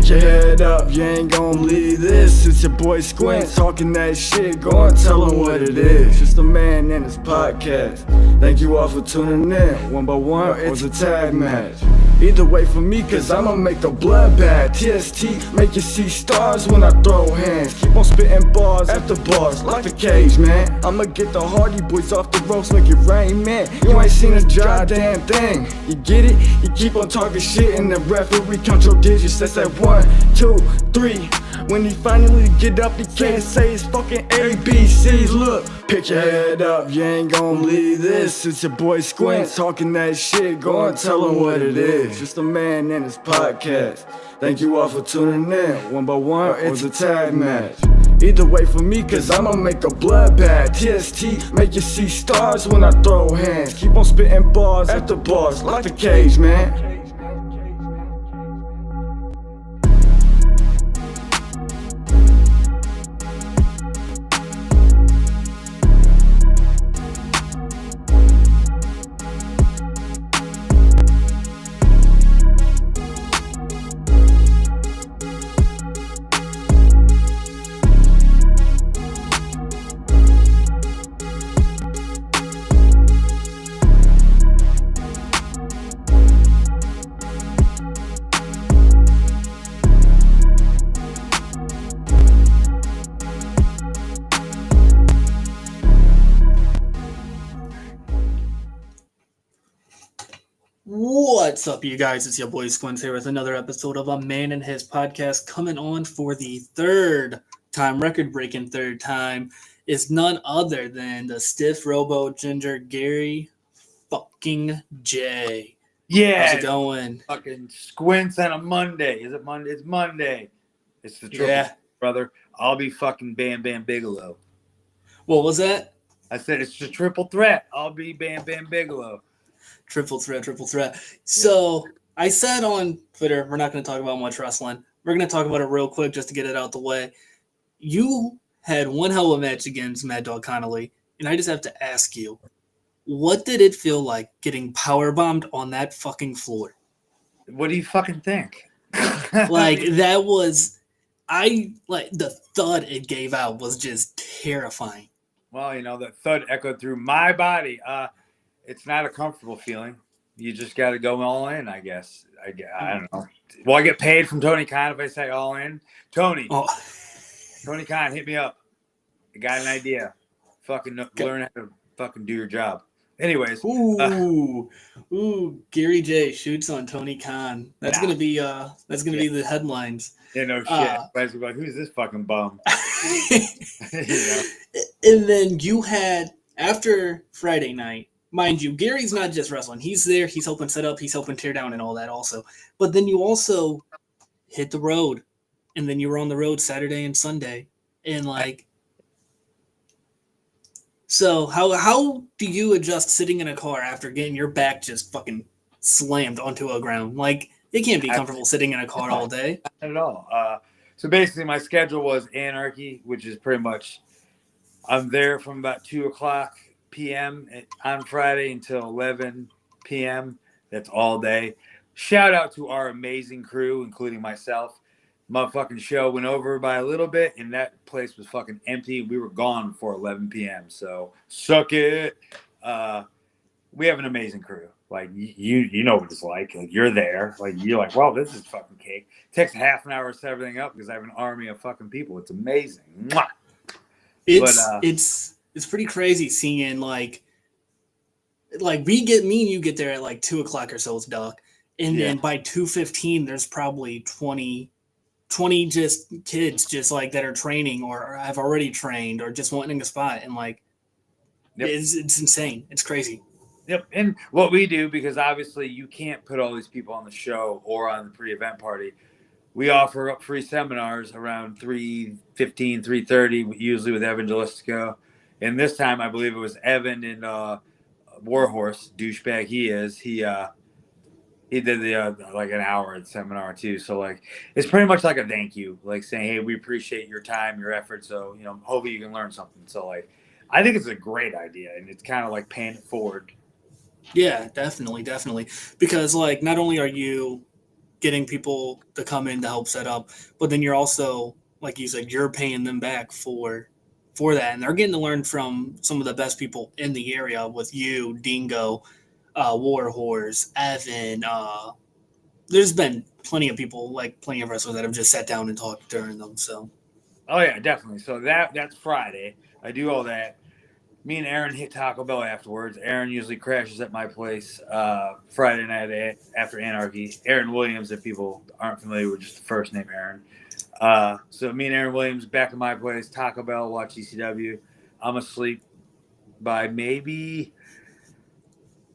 Pick your head up, you ain't gon' believe this. It's your boy Squint talking that shit. Go and tell him what it is. Just a man and his podcast. Thank you all for tuning in. One by one, or it's a tag match. Either way for me, cause I'ma make a bloodbath. TST, make you see stars when I throw hands. Keep on spitting bars after bars, like a cage, man. I'ma get the Hardy Boys off the ropes, make it rain, man. You ain't seen a goddamn thing. You get it? You keep on talking shit and the referee count your digits. That's that 1, 2, 3. When he finally get up, he can't say his fucking ABCs. Look, pick your head up, you ain't gon' believe this. It's your boy Squint talking that shit. Go and tell him what it is. Just a man and his podcast. Thank you all for tuning in. One by one, or it's a tag match. Either way for me, cause I'ma make a bloodbath. TST, make you see stars when I throw hands. Keep on spitting bars after bars, like a cage, man. What's up, you guys? It's your boy Squint here with another episode of A Man and His Podcast, coming on for the third time, record-breaking third time, is none other than the stiff robo ginger Gary fucking J. Yeah. How's it going? Fucking Squints on a Monday. Is it Monday? It's Monday. It's the triple, brother. I'll be fucking Bam Bam Bigelow. What was that? I said it's the triple threat. I'll be Bam Bam Bigelow. Triple threat. So I said on Twitter, we're not going to talk about much wrestling. We're going to talk about it real quick just to get it out the way. You had one hell of a match against Mad Dog Connolly, and I just have to ask you, what did it feel like getting powerbombed on that fucking floor? What do you fucking think? Like, that was, the thud it gave out was just terrifying. Well, you know, the thud echoed through my body. It's not a comfortable feeling. You just got to go all in, I guess. I don't know. Well, I get paid from Tony Khan if I say all in. Tony Khan, hit me up. I got an idea. Learn how to fucking do your job. Anyways. Ooh, Gary J shoots on Tony Khan. That's gonna be the headlines. Yeah, no shit. Like, who's this fucking bum? You know? And then you had, after Friday night, mind you, Gary's not just wrestling. He's there. He's helping set up. He's helping tear down and all that also. But then you also hit the road. And then you were on the road Saturday and Sunday. And, so how do you adjust sitting in a car after getting your back just fucking slammed onto a ground? Like, it can't be comfortable sitting in a car all day. Not at all. So basically, my schedule was anarchy, which is pretty much I'm there from about 2:00 p.m. on Friday until 11 p.m. That's all day. Shout out to our amazing crew, including myself. My fucking show went over by a little bit, and that place was fucking empty. We were gone before 11 p.m. So suck it. We have an amazing crew. Like you know what it's like. Like you're there. Like you're like, wow, this is fucking cake. It takes half an hour to set everything up because I have an army of fucking people. It's amazing. Mwah! It's pretty crazy seeing me and you get there at 2:00 or so. It's dark, and then by 2:15 there's probably 20 just kids just that are training or have already trained or just wanting a spot, and it's insane. It's crazy. Yep. And what we do, because obviously you can't put all these people on the show or on the pre-event party, we offer up free seminars around 3:15, 3:30, usually with Evan Jalisco. And this time, I believe it was Evan and Warhorse, douchebag he is. He did the an hour at the seminar too. So it's pretty much like a thank you, saying, hey, we appreciate your time, your effort. So hopefully you can learn something. So I think it's a great idea, and it's kind of paying it forward. Yeah, definitely. Because not only are you getting people to come in to help set up, but then you're also, like you said, you're paying them back for that, and they're getting to learn from some of the best people in the area with you, Dingo, Warhorse, Evan. There's been plenty of people, like plenty of wrestlers that have just sat down and talked during them. So, Oh yeah, definitely. So that's Friday. I do all that. Me and Aaron hit Taco Bell afterwards. Aaron usually crashes at my place Friday night after Anarchy. Aaron Williams, if people aren't familiar with just the first name Aaron. So me and Aaron Williams back at my place, Taco Bell, watch ECW. I'm asleep by maybe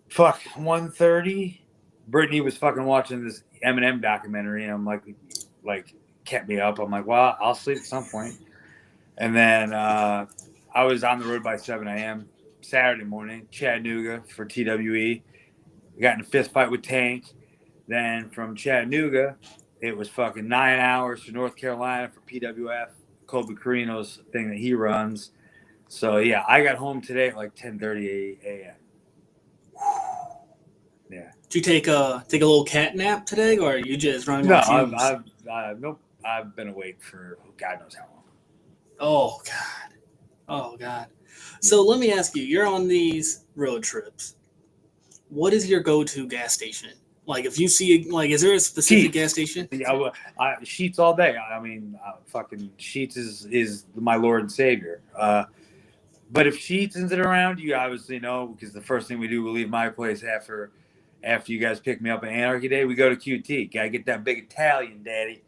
1:30. Brittany was fucking watching this Eminem documentary, and I'm like kept me up. I'm like, well, I'll sleep at some point. And then I was on the road by 7 a.m. Saturday morning, Chattanooga for TWE. We got in a fist fight with Tank. Then from Chattanooga, it was fucking 9 hours to North Carolina for PWF, Colby Carino's thing that he runs. So yeah, I got home today at like 10:30 a.m. Yeah. did you take a little cat nap today, or are you just running No, on fumes? nope. I've been awake for God knows how long. Oh God. Oh God. So let me ask you, you're on these road trips. What is your go-to gas station? Like if you see, like, is there a specific Sheetz. gas station? Yeah, Sheetz all day. I mean, fucking Sheetz is my Lord and Savior. But if Sheetz isn't around, you obviously know, because the first thing we do, we leave my place after you guys pick me up on Anarchy Day, we go to QT. Gotta get that big Italian, daddy.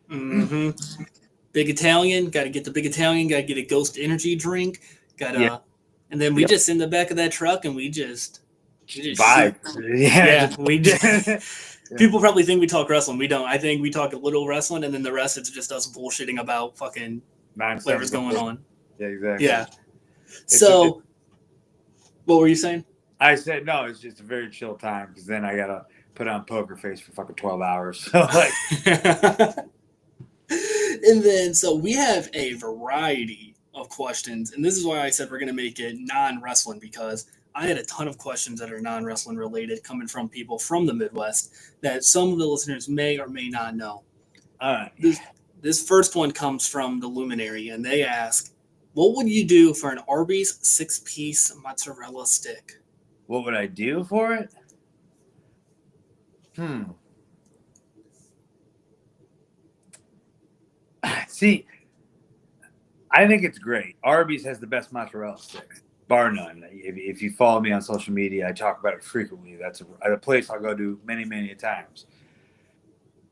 Mm-hmm. Big Italian, gotta get the big Italian, gotta get a Ghost Energy drink, Yeah. and then we Yep. just in the back of that truck and we just Vibe. Yeah, we just Yeah. people probably think we talk wrestling. We don't. I think we talk a little wrestling, and then the rest is just us bullshitting about fucking whatever's going on. Yeah, exactly. Yeah. So, what were you saying? I said no. It's just a very chill time, because then I gotta put on poker face for fucking 12 hours. So like, And then, so we have a variety of questions, and this is why I said we're going to make it non-wrestling, because I had a ton of questions that are non-wrestling related coming from people from the Midwest that some of the listeners may or may not know. all right. This first one comes from the Luminary, and they ask, what would you do for an Arby's 6-piece mozzarella stick? What would I do for it? See, I think it's great. Arby's has the best mozzarella sticks, bar none. If you follow me on social media, I talk about it frequently. That's a place I'll go to many, many times.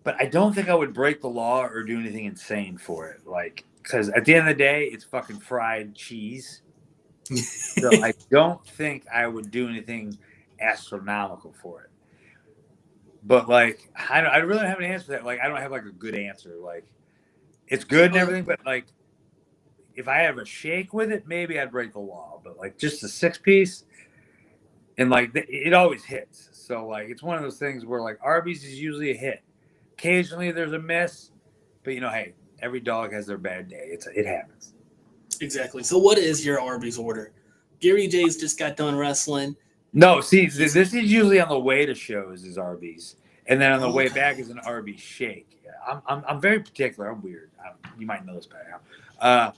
But I don't think I would break the law or do anything insane for it. Like, because at the end of the day, it's fucking fried cheese. So I don't think I would do anything astronomical for it. But like, I really don't have an answer for that. Like, I don't have like a good answer. Like, it's good and everything, but like, if I have a shake with it, maybe I'd break the law. But like, just a 6-piece, and like, it always hits. So like, it's one of those things where like Arby's is usually a hit. Occasionally there's a miss, but you know, hey, every dog has their bad day. It happens. Exactly. So what is your Arby's order? Gary J's just got done wrestling. No, see, this is usually on the way to shows is Arby's, and then on the way back is an Arby's shake. I'm very particular. I'm weird. You might know this by now.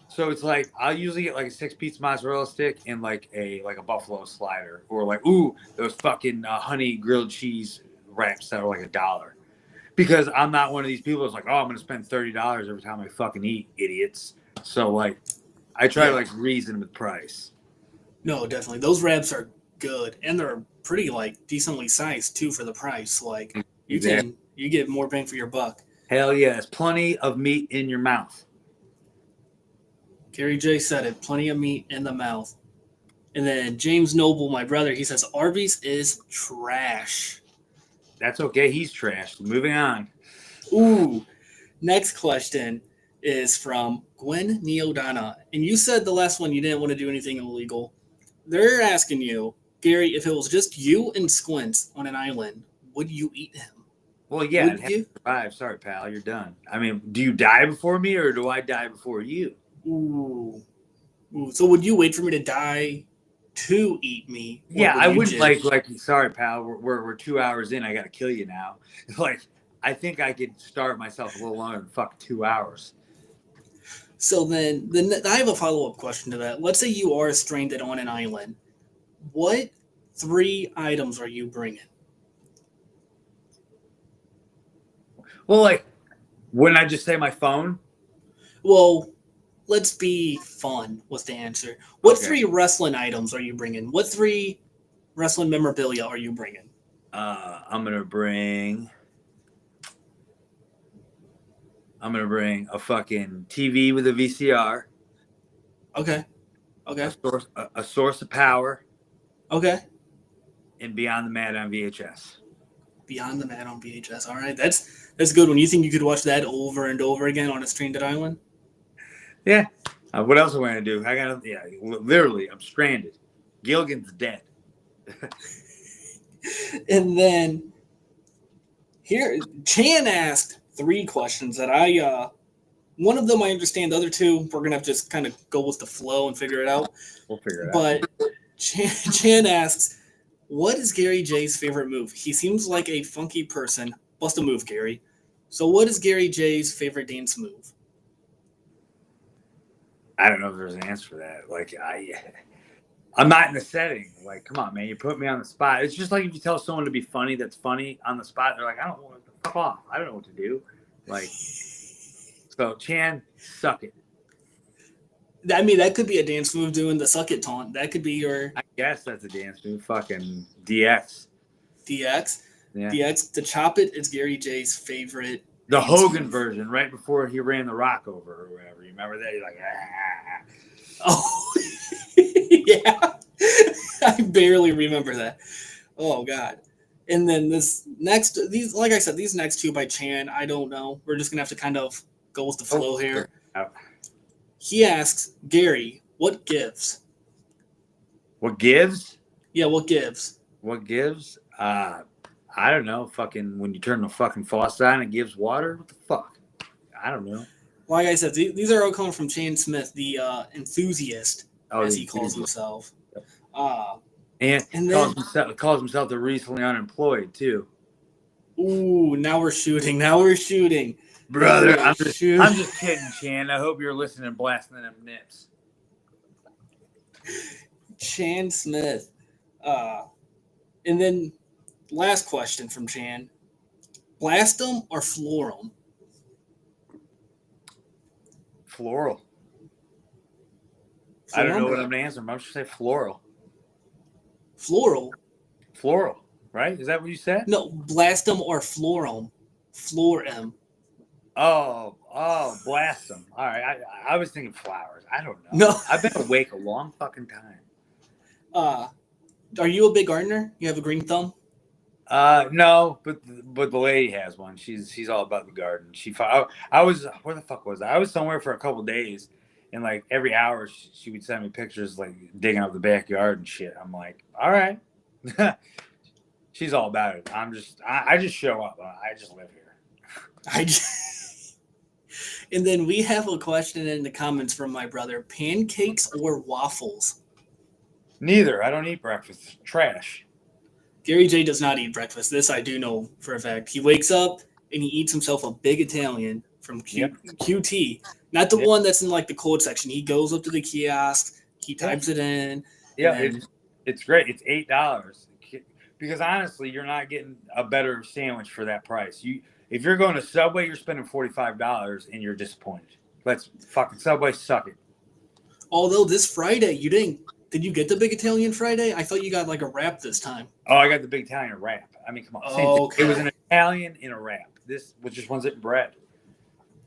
So it's like I'll usually get like a 6-piece mozzarella stick and like a buffalo slider, or like those fucking honey grilled cheese wraps that are like $1. Because I'm not one of these people that's like, oh, I'm gonna spend $30 every time I fucking eat, idiots. So like, I try to like reason with price. No, definitely. Those wraps are good, and they're pretty like decently sized too for the price. Like you get more bang for your buck. Hell yes, plenty of meat in your mouth. Gary J said it, plenty of meat in the mouth. And then James Noble, my brother, he says Arby's is trash. That's okay. He's trashed. Moving on. Ooh. Next question is from Gwen Neodana. And you said the last one you didn't want to do anything illegal. They're asking you, Gary, if it was just you and Squints on an island, would you eat him? Well, yeah. Would you? Survive. Sorry, pal. You're done. I mean, do you die before me, or do I die before you? Ooh. So would you wait for me to die to eat me? Yeah, I wouldn't like. Sorry, pal. We're 2 hours in. I got to kill you now. Like, I think I could starve myself a little longer than fuck 2 hours. So then I have a follow-up question to that. Let's say you are stranded on an island. What 3 items are you bringing? Well, like, wouldn't I just say my phone? Well, let's be fun with the answer. What Okay. 3 wrestling items are you bringing? What 3 wrestling memorabilia are you bringing? I'm gonna bring a fucking TV with a VCR, Okay. Okay. a source of power, Okay. and Beyond the Mat on VHS. Beyond the Mat on VHS. All right. That's good one. You think you could watch that over and over again on a stranded island? Yeah. What else am I gonna do? Literally, I'm stranded. Gilligan's dead. And then here, Chan asked 3 questions that one of them I understand, the other 2 we're gonna have to just kind of go with the flow and figure it out. We'll figure it out. But Chan asks, what is Gary J's favorite move? He seems like a funky person. Bust a move, Gary. So what is Gary J's favorite dance move? I don't know if there's an answer for that. Like, I'm not in the setting. Like, come on, man, you put me on the spot. It's just like if you tell someone to be funny that's funny on the spot, they're like, I don't want to fuck off. I don't know what to do. Like, so Chan, suck it. I mean, that could be a dance move doing the suck it taunt. That could be your I guess that's a dance move. Fucking DX. DX. Yeah. DX. To chop it is Gary J's favorite. The dance Hogan move. version, right before he ran the Rock over or whatever. You remember that? He's like, Oh, yeah. I barely remember that. Oh, God. And then these next 2 by Chan, I don't know. We're just going to have to kind of go with the flow here. Oh. He asks, Gary, what gives? what gives? Yeah, what gives? What gives? I don't know. Fucking when you turn the fucking faucet on, it gives water. What the fuck? I don't know. Like I said, these are all coming from Chan Smith, the enthusiast, as he calls himself. And then calls himself the recently unemployed too. Ooh, now we're shooting. Brother, I'm just kidding, Chan. I hope you're listening and blasting them nips. Chan Smith. And then last question from Chan. Blastum or Florum? Floral. I don't know what I'm going to answer. I'm going to say floral. Floral? Floral, right? Is that what you said? No, Blastum or Florum. Florum. Oh, blast them. All right. I was thinking flowers. I don't know. No. I've been awake a long fucking time. Are you a big gardener? You have a green thumb? No, but the lady has one. She's all about the garden. I was, where the fuck was I? I was somewhere for a couple days, and like every hour she would send me pictures like digging up the backyard and shit. I'm like, all right. She's all about it. I just show up. I just live here. And then we have a question in the comments from my brother: pancakes or waffles? Neither. I don't eat breakfast. Trash. Gary J does not eat breakfast. This I do know for a fact. He wakes up and he eats himself a big Italian from QT. Not the one that's in like the cold section. He goes up to the kiosk, he types it in. Yeah, it's great. It's $8. Because honestly, you're not getting a better sandwich for that price. If you're going to Subway, you're spending $45 and you're disappointed. Let's fucking Subway suck it. Although this Friday did you get the big Italian Friday? I thought you got like a wrap this time. Oh, I got the big Italian wrap. I mean, come on. Okay. It was an Italian in a wrap. This was just ones it bread.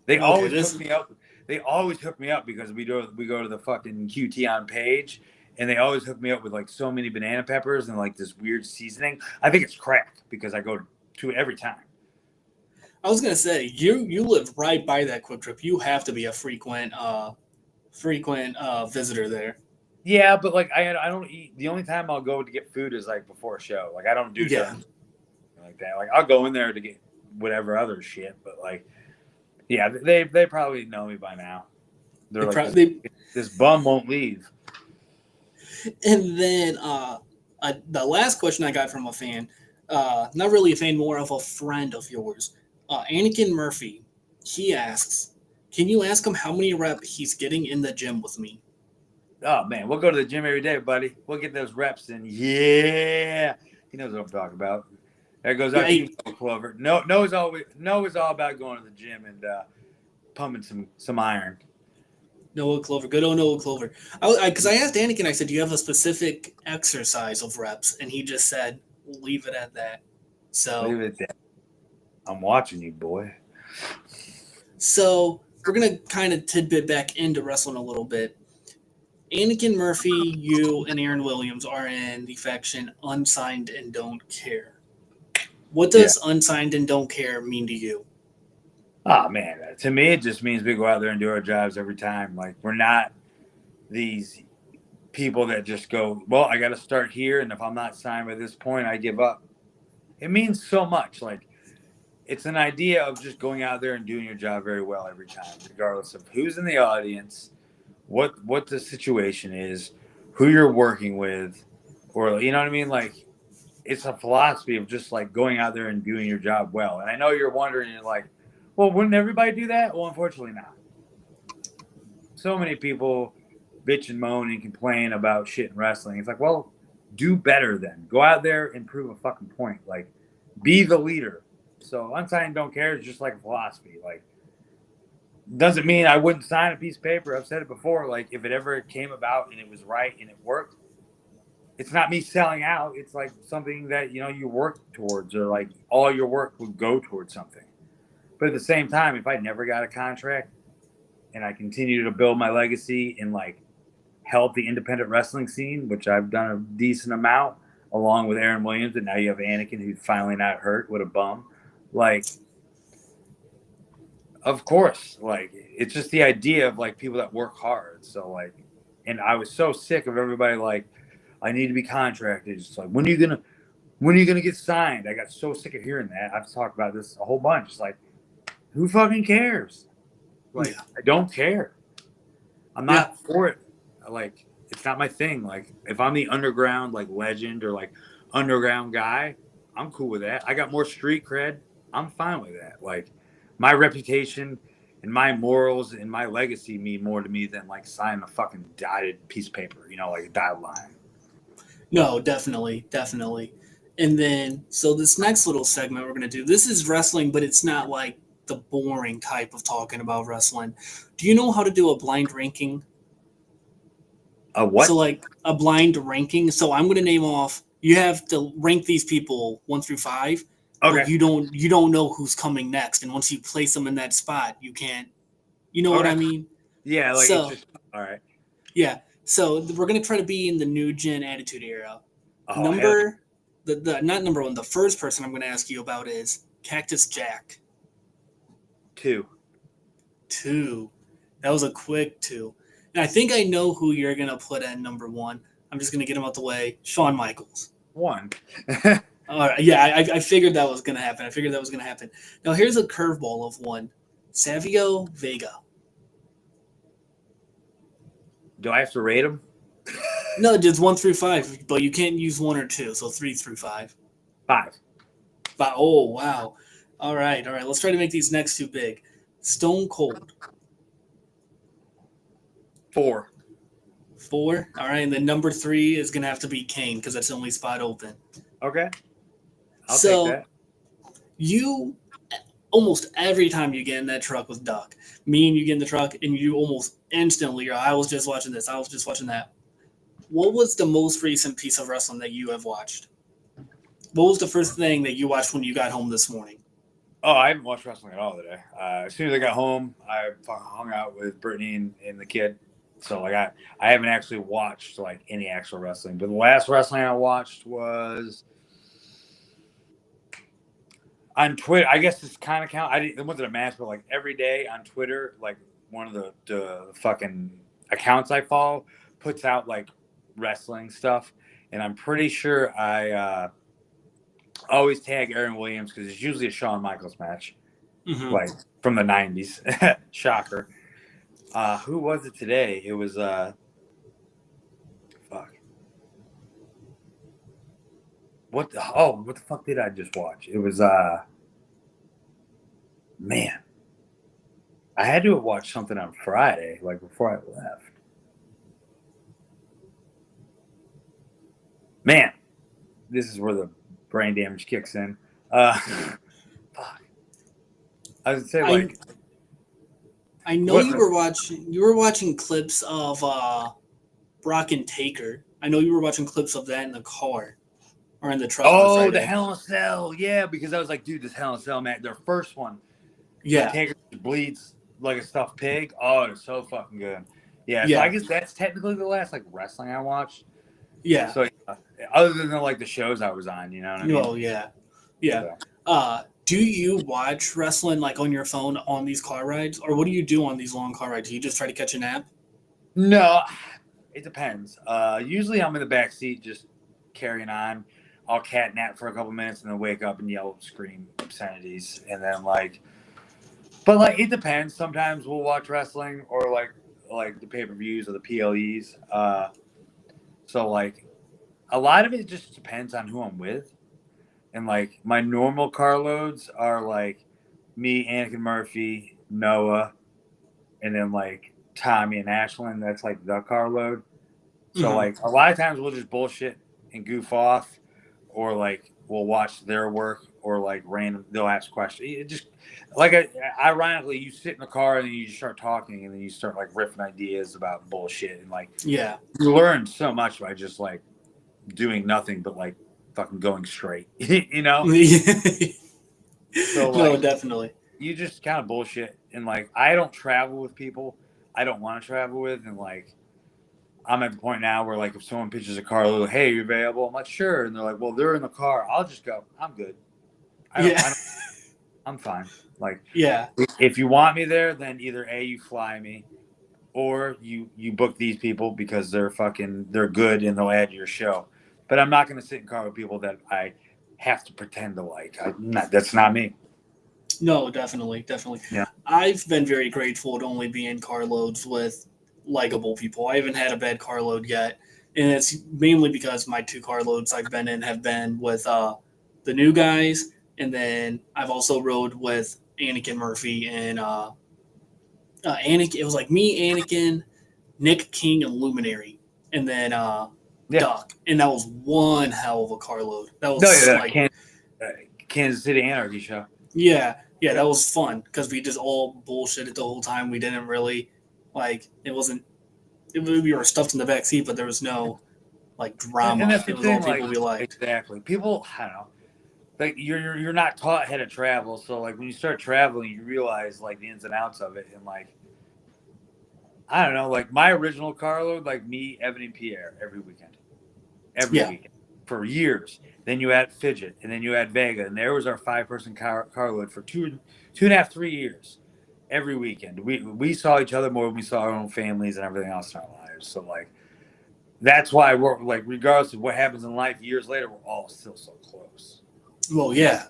They always hook me up. They always hook me up because we go to the fucking QT on page, and they always hook me up with like so many banana peppers and like this weird seasoning. I think it's crack because I go to it every time. I was gonna say you live right by that Quick Trip. You have to be a frequent visitor there. Yeah, but like I don't eat. The only time I'll go to get food is like before a show. Like I don't do that like that. Like I'll go in there to get whatever other shit. But like, yeah, they probably know me by now. They're this bum won't leave. And then the last question I got from a fan, not really a fan, more of a friend of yours. Anakin Murphy, he asks, can you ask him how many reps he's getting in the gym with me? Oh man, we'll go to the gym every day, buddy. We'll get those reps in. Yeah, he knows what I'm talking about. There goes out to you, Clover. No is all about going to the gym and pumping some iron. Noah Clover, good old Noah Clover. Because I asked Anakin, I said, do you have a specific exercise of reps? And he just said, leave it at that. So leave it at that. I'm watching you, boy. So we're gonna kind of tidbit back into wrestling a little bit. Anakin Murphy, you, and Aaron Williams are in the faction Unsigned and Don't Care. What does Unsigned and Don't Care mean to you? Oh man, to me it just means we go out there and do our jobs every time. Like, we're not these people that just go, well, I got to start here, and if I'm not signed by this point, I give up. It means so much. Like, it's an idea of just going out there and doing your job very well every time, regardless of who's in the audience, what the situation is, who you're working with, or you know what I mean? Like, it's a philosophy of just like going out there and doing your job well. And I know you're wondering, you're like, well, wouldn't everybody do that? Well, unfortunately not. So many people bitch and moan and complain about shit in wrestling. It's like, well, do better then. Go out there and prove a fucking point. Like, be the leader. So Unsigned Don't Care is just like a philosophy. Like, doesn't mean I wouldn't sign a piece of paper. I've said it before. Like, if it ever came about and it was right and it worked, it's not me selling out. It's like something that, you know, you work towards, or like all your work would go towards something. But at the same time, if I never got a contract and I continue to build my legacy and like help the independent wrestling scene, which I've done a decent amount, along with Aaron Williams, and now you have Anakin, who's finally not hurt. What a bum. Like, of course, like, it's just the idea of like people that work hard. So like, and I was so sick of everybody like, I need to be contracted. It's like, when are you gonna get signed? I got so sick of hearing that. I've talked about this a whole bunch. It's like, who fucking cares? Like, I don't care. I'm not for it. Like, it's not my thing. Like, if I'm the underground like legend or like underground guy, I'm cool with that. I got more street cred. I'm fine with that. Like, my reputation and my morals and my legacy mean more to me than like signing a fucking dotted piece of paper, you know, like a dotted line. No, definitely. And then, so this next little segment we're going to do, this is wrestling, but it's not like the boring type of talking about wrestling. Do you know how to do a blind ranking? A what? So like a blind ranking. So I'm going to name off, you have to rank these people 1 through 5. Okay. But you don't know who's coming next. And once you place them in that spot, you can't, you know what I mean? Yeah. Like, so, it's just, all right. Yeah. So we're going to try to be in the new gen attitude era. Oh, not number 1, the first person I'm going to ask you about is Cactus Jack. 2. That was a quick 2. And I think I know who you're going to put at number 1. I'm just going to get him out the way. Shawn Michaels. 1. All right. Yeah, I figured that was going to happen. Now, here's a curveball of 1. Savio Vega. Do I have to rate him? No, just 1 through 5, but you can't use 1 or 2, so 3 through 5. 5. Oh, wow. All right. Let's try to make these next 2 big. Stone Cold. 4. 4. All right. And then number 3 is going to have to be Kane because that's the only spot open. Okay. I'll take that. You, almost every time you get in that truck with Duck, me and you get in the truck and you almost instantly, I was just watching this. I was just watching that. What was the most recent piece of wrestling that you have watched? What was the first thing that you watched when you got home this morning? Oh, I haven't watched wrestling at all today. As soon as I got home, I hung out with Brittany and the kid. So like I haven't actually watched like any actual wrestling. But the last wrestling I watched was on Twitter. I guess this kind of count. It wasn't a match, but like every day on Twitter, like one of the fucking accounts I follow puts out like wrestling stuff, and I'm pretty sure I always tag Aaron Williams because it's usually a Shawn Michaels match, like from the 90s. Shocker. Who was it today? It was what the fuck did I just watch? It was Man, I had to watch something on Friday, like before I left. Man, this is where the brain damage kicks in. Fuck. I would say like I know what- you were watching clips of Brock and Taker. I know you were watching clips of that in the car or in the truck. on oh, the Friday. Hell in a Cell, yeah, because I was like, dude, this Hell in a Cell match, their first one, Yeah. Taker bleeds like a stuffed pig. Oh, it's so fucking good. Yeah, Yeah. so I guess that's technically the last like wrestling I watched. Yeah. So other than like the shows I was on, you know what I mean? Oh yeah. Yeah. Do you watch wrestling like on your phone on these car rides, or what do you do on these long car rides? Do you just try to catch a nap? No, it depends. Usually I'm in the back seat just carrying on. I'll cat nap for a couple minutes and then wake up and yell, scream obscenities, and then but like it depends. Sometimes we'll watch wrestling or like the pay-per-views or the PLEs. So like a lot of it just depends on who I'm with. And like my normal car loads are like me, Anakin Murphy, Noah, and then like Tommy and Ashlyn. That's like the car load. So Mhm. like a lot of times we'll just bullshit and goof off, or like we'll watch their work, or like random they'll ask questions. It just like ironically, you sit in the car and then you just start talking and then you start like riffing ideas about bullshit and like Yeah. you learn so much by just like doing nothing but like fucking going straight, you know? So, No, like, definitely. you just kind of bullshit. And like, I don't travel with people I don't want to travel with. And like, I'm at the point now where like, if someone pitches a car, like, hey, you available? I'm like, sure. And they're like, well, they're in the car. I'll just go. I'm good. I'm fine. Like, Yeah. if you want me there, then either A, you fly me, or you book these people because they're good and they'll add to your show. But I'm not going to sit in car with people that I have to pretend to like. That's not me. No, definitely. Yeah. I've been very grateful to only be in car loads with likable people. I haven't had a bad car load yet, and it's mainly because my 2 car loads I've been in have been with the new guys, and then I've also rode with Anakin Murphy and Anakin. It was like me, Anakin, Nick King, and Luminary, and then Doc, and that was one hell of a car load. That was like Kansas City Anarchy show. Yeah, that was fun because we just all bullshitted the whole time. We didn't really we were stuffed in the back seat, but there was no like drama. And that's it the was thing, all people we liked. Exactly. People, I don't know. Like you're not taught how to travel, so like when you start traveling, you realize like the ins and outs of it, and like I don't know, like my original car load, like me, Evan, and Pierre every weekend for years. Then you add Fidget, and then you add Vega, and there was our 5-person car load for 2.5, 3 years every weekend. We saw each other more than we saw our own families and everything else in our lives. So like that's why we're like, regardless of what happens in life, years later, we're all still so close. Well, yeah.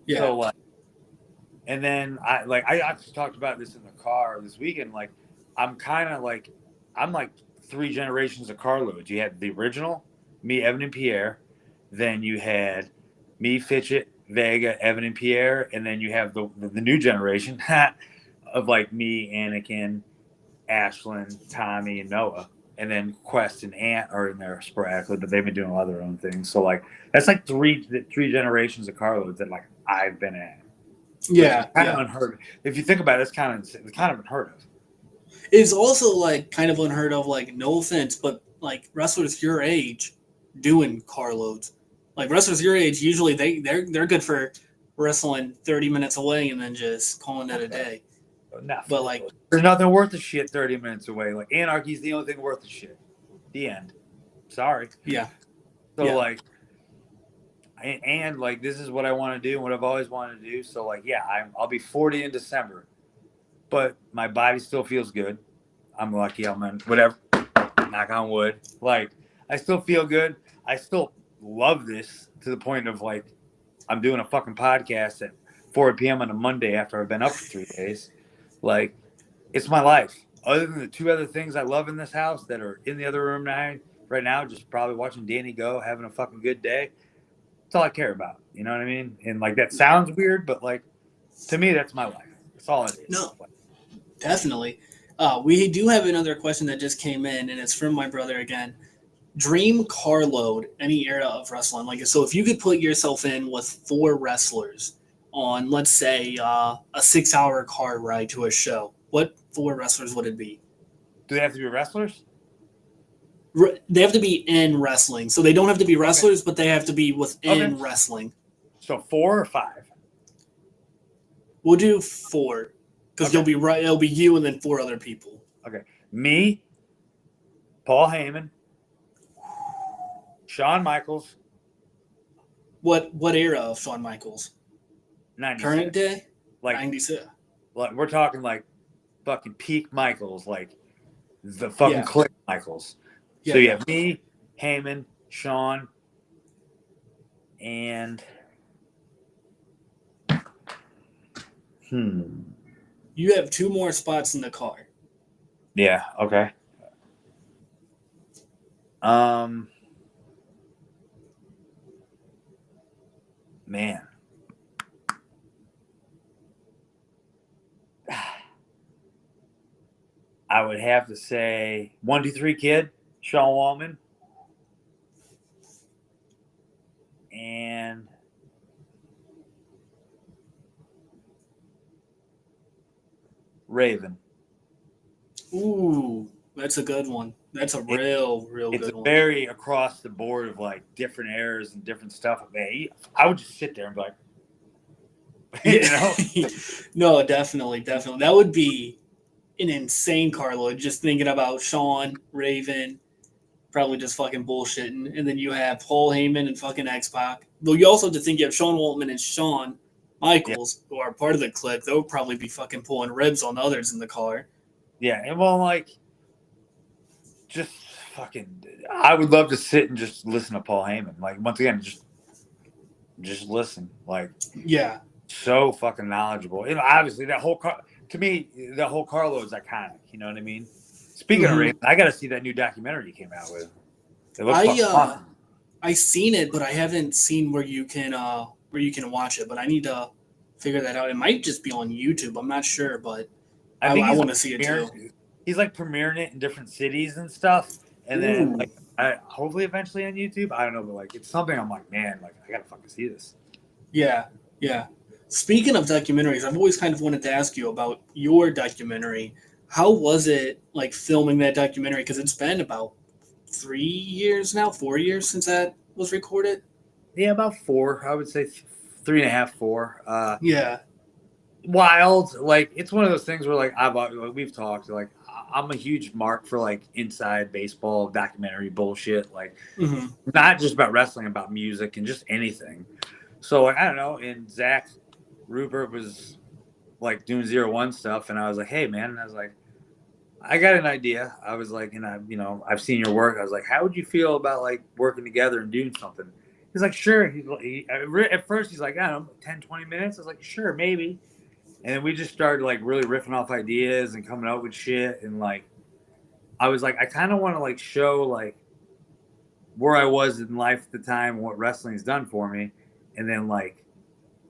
So like, and then I actually talked about this in the car this weekend. Like, I'm like 3 generations of car loads. You had the original, me, Evan, and Pierre. Then you had me, Fitchett, Vega, Evan, and Pierre, and then you have the new generation of like me, Anakin, Ashlyn, Tommy, and Noah, and then Quest and Ant are in there sporadically, but they've been doing a lot of their own things. So like that's like three generations of car loads that like I've been at. Yeah, kind of unheard of. If you think about it, it's kind of unheard of. It's also like kind of unheard of. Like, no offense, but like wrestlers your age doing car loads. Like wrestlers your age, usually they're good for wrestling 30 minutes away and then just calling it a day. But like, there's nothing worth a shit 30 minutes away. Like Anarchy's the only thing worth a shit. The end. Sorry. Yeah. So yeah. like, and like this is what I want to do and what I've always wanted to do. So like, yeah, I'll be 40 in December, but my body still feels good. I'm lucky. I'm in whatever. Knock on wood. Like I still feel good. I still love this to the point of like, I'm doing a fucking podcast at 4 p.m. on a Monday after I've been up for 3 days. Like, it's my life. Other than the 2 other things I love in this house that are in the other room right now, just probably watching Danny go, having a fucking good day. That's all I care about. You know what I mean? And like, that sounds weird, but like, To me, that's my life. That's all it is. No, definitely. We do have another question that just came in, and it's from my brother again. Dream car load, any era of wrestling. Like, so if you could put yourself in with 4 wrestlers on, let's say, a 6-hour car ride to a show, what 4 wrestlers would it be? Do they have to be wrestlers? They have to be in wrestling, so they don't have to be wrestlers, but they have to be within Okay. wrestling. So 4 or 5? We'll do 4 because Okay. you'll be right. It'll be you and then 4 other people. Okay. Me, Paul Heyman, Shawn Michaels, What era of Shawn Michaels? 96. Current day? Like, 96. like we're talking like fucking peak Michaels, like the fucking Yeah. click Michaels. Yeah. So you have me, Heyman, Shawn, and You have 2 more spots in the car. yeah, okay. Man. I would have to say 1, 2, 3 Kid, Sean Waltman, and Raven. Ooh, that's a good one. That's a real It's good a one. very across the board of like different eras and different stuff. Man, I would just sit there and be like, you know, No, definitely. That would be an insane car load. Just thinking about Sean, Raven, probably just fucking bullshitting, and then you have Paul Heyman and fucking X-Pac. Though you also have to think you have Sean Waltman and Shawn Michaels, who are part of the clique. They'll probably be fucking pulling ribs on others in the car. yeah, and well, like, just fucking, I would love to sit and just listen to Paul Heyman. Like, once again, just listen. Like, Yeah. so fucking knowledgeable. And obviously, that whole car, to me, that whole carload is iconic. You know what I mean? Speaking of Raven, I got to see that new documentary you came out with. It looks fucking awesome. I seen it, but I haven't seen where you can watch it. But I need to figure that out. It might just be on YouTube. I'm not sure, but I think want to see it too. He's like premiering it in different cities and stuff, and then like hopefully eventually on YouTube. I don't know, but like it's something I'm like, man, like I gotta fucking see this. Yeah. Speaking of documentaries, I've always kind of wanted to ask you about your documentary. How was it like filming that documentary? Because it's been about 4 years since that was recorded. Yeah, about 4. I would say 3.5, 4. Yeah. Wild. Like it's one of those things where like we've talked. Like I'm a huge mark for like inside baseball documentary bullshit. Like not just about wrestling, about music and just anything. So like I don't know. And Zach Rupert was like doing 0-1 stuff, and I was like, hey man, and I was like, I got an idea. I was like, and I've seen your work. I was like, how would you feel about like working together and doing something? He's like, sure. At first he's like, I don't know, 10, 20 minutes. I was like, sure, maybe. And then we just started like really riffing off ideas and coming up with shit. And like, I was like, I kind of want to like show like where I was in life at the time and what wrestling's done for me. And then like,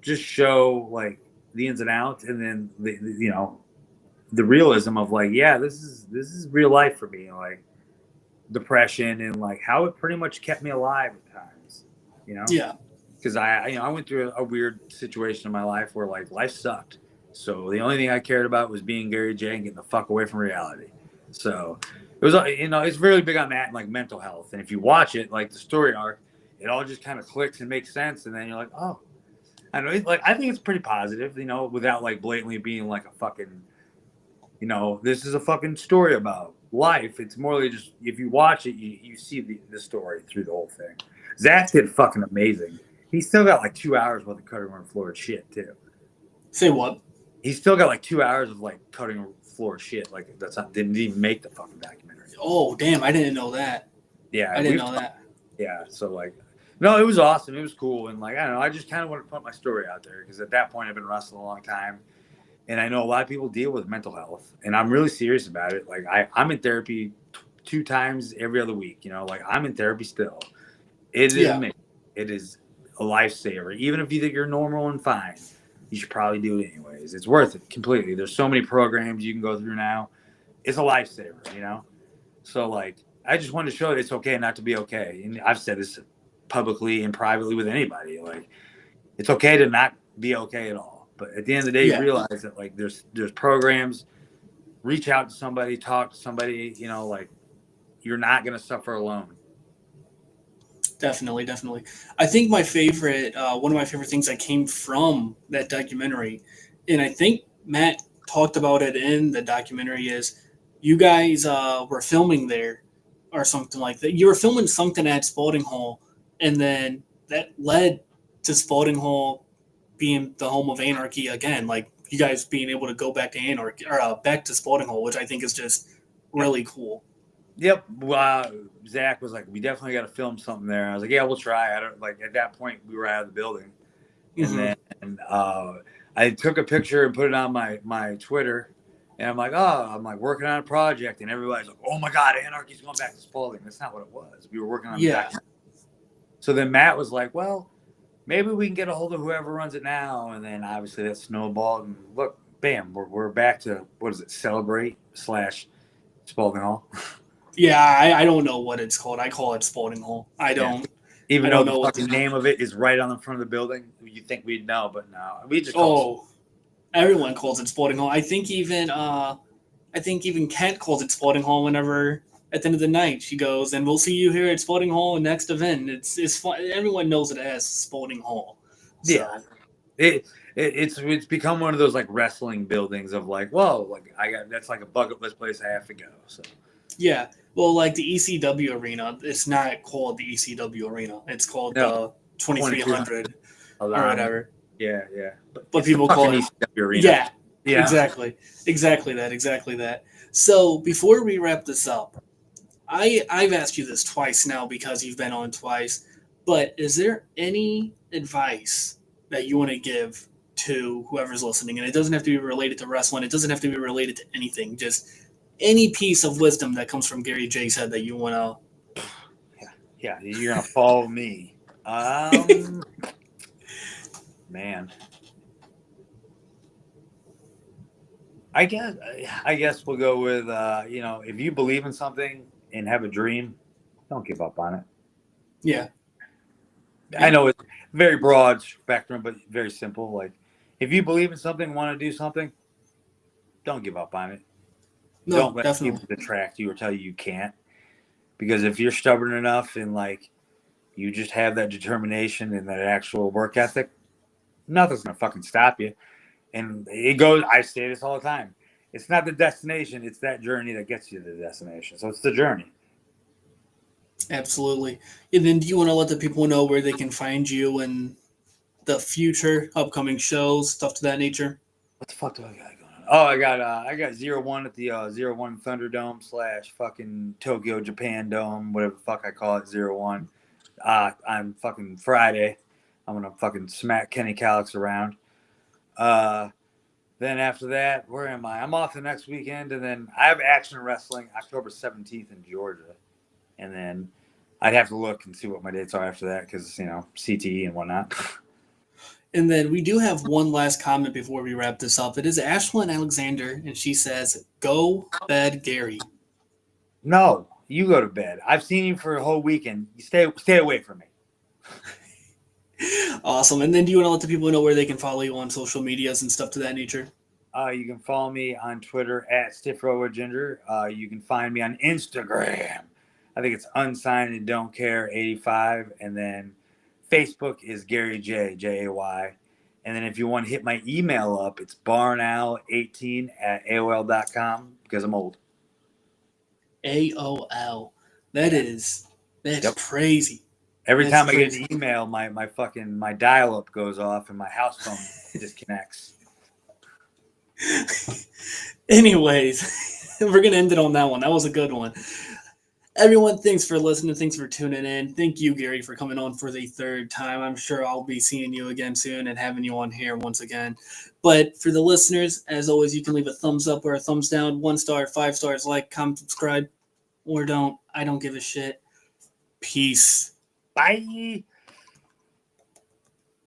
just show like the ins and outs. And then the realism of like, yeah, this is real life for me. Like depression and like how it pretty much kept me alive at times, Yeah. Because I went through a weird situation in my life where like life sucked. So the only thing I cared about was being Gary J and getting the fuck away from reality. So it was, it's really big on that and like mental health. And if you watch it, like the story arc, it all just kind of clicks and makes sense. And then you're like, oh, I know. Like I think it's pretty positive, without like blatantly being like a fucking, this is a fucking story about life. It's more like just if you watch it, you see the story through the whole thing. Zach did fucking amazing. He's still got like 2 hours worth of cutting room floor shit too. Say what? He's still got like 2 hours of like cutting floor shit. Like didn't even make the fucking documentary. Oh damn! I didn't know that. Yeah, I didn't know that. Yeah, so like, no, it was awesome. It was cool, and like I don't know, I just kind of want to put my story out there because at that point I've been wrestling a long time, and I know a lot of people deal with mental health, and I'm really serious about it. Like I'm in therapy 2 times every other week. Like I'm in therapy still. It is amazing. It is a lifesaver. Even if you think you're normal and fine, you should probably do it anyways. It's worth it completely. There's so many programs you can go through now. It's a lifesaver, you know? So, like, I just wanted to show that it's okay not to be okay. And I've said this publicly and privately with anybody. Like, it's okay to not be okay at all. But at the end of the day, you realize that, like, there's programs. Reach out to somebody, talk to somebody, you know, like, you're not going to suffer alone. Definitely. I think my favorite, one of my favorite things that came from that documentary, and I think Matt talked about it in the documentary, is you guys were filming there or something like that. You were filming something at Spalding Hall, and then that led to Spalding Hall being the home of Anarchy again. Like, you guys being able to go back to Anarchy or back to Spalding Hall, which I think is just really cool. Yep. Zach was like, we definitely got to film something there. I was like, yeah, we'll try. I don't like at that point we were out of the building, and then I took a picture and put it on my Twitter, and I'm like working on a project, and everybody's like, oh my God, Anarchy's going back to Spalding. That's not what it was. We were working on So then Matt was like, well, maybe we can get a hold of whoever runs it now, and then obviously that snowballed, and look, bam, we're back to what is it? Celebrate / Spalding Hall. Yeah, I don't know what it's called. I call it Spalding Hall. I don't. Even though the fucking name of it is right on the front of the building, you think we'd know, but no, we just. Everyone calls it Spalding Hall. I think even Kent calls it Spalding Hall whenever at the end of the night she goes, and we'll see you here at Spalding Hall next event. It's fun. Everyone knows it as Spalding Hall. So. Yeah, it's become one of those like wrestling buildings of like, whoa, like that's like a bucket list place I have to go. So. Yeah. Well, like the ECW arena, it's not called the ECW arena. It's called the 2300 or whatever. Yeah. But people call it ECW arena. Yeah. Exactly that. So before we wrap this up, I've asked you this twice now because you've been on twice. But is there any advice that you want to give to whoever's listening? And it doesn't have to be related to wrestling. It doesn't have to be related to anything. Just any piece of wisdom that comes from Gary J's head that you want to. Yeah, you're gonna follow me. Man, I guess we'll go with if you believe in something and have a dream, don't give up on it. Yeah. I know it's very broad spectrum, but very simple. Like, if you believe in something, want to do something, don't give up on it. No, don't let definitely. people detract you or tell you can't. Because if you're stubborn enough and like you just have that determination and that actual work ethic, nothing's gonna fucking stop you. And it goes. I say this all the time. It's not the destination; it's that journey that gets you to the destination. So it's the journey. Absolutely. And then do you want to let the people know where they can find you and the future upcoming shows, stuff to that nature? What the fuck do I got going on? Oh, I got 01 at the 01 Thunderdome / fucking Tokyo Japan Dome, whatever the fuck I call it, 01. On fucking Friday, I'm gonna fucking smack Kenny Calix around. Then after that, where am I? I'm off the next weekend, and then I have Action Wrestling October 17th in Georgia. And then I'd have to look and see what my dates are after that because, CTE and whatnot. And then we do have one last comment before we wrap this up. It is Ashlyn Alexander, and she says, "Go bed, Gary." No, you go to bed. I've seen you for a whole weekend. You stay away from me. Awesome. And then do you want to let the people know where they can follow you on social medias and stuff to that nature? You can follow me on Twitter at StiffRoboGinger. You can find me on Instagram. I think it's unsigned and don't care 85. And then Facebook is Gary J, Jay. And then if you want to hit my email up, it's barnowl18@aol.com because I'm old. AOL. That's crazy. Every time I get an email, my dial-up goes off and my house phone disconnects. Anyways, we're going to end it on that one. That was a good one. Everyone, thanks for listening. Thanks for tuning in. Thank you, Gary, for coming on for the third time. I'm sure I'll be seeing you again soon and having you on here once again. But for the listeners, as always, you can leave a thumbs up or a thumbs down, 1 star, 5 stars, like, comment, subscribe, or don't. I don't give a shit. Peace. Bye.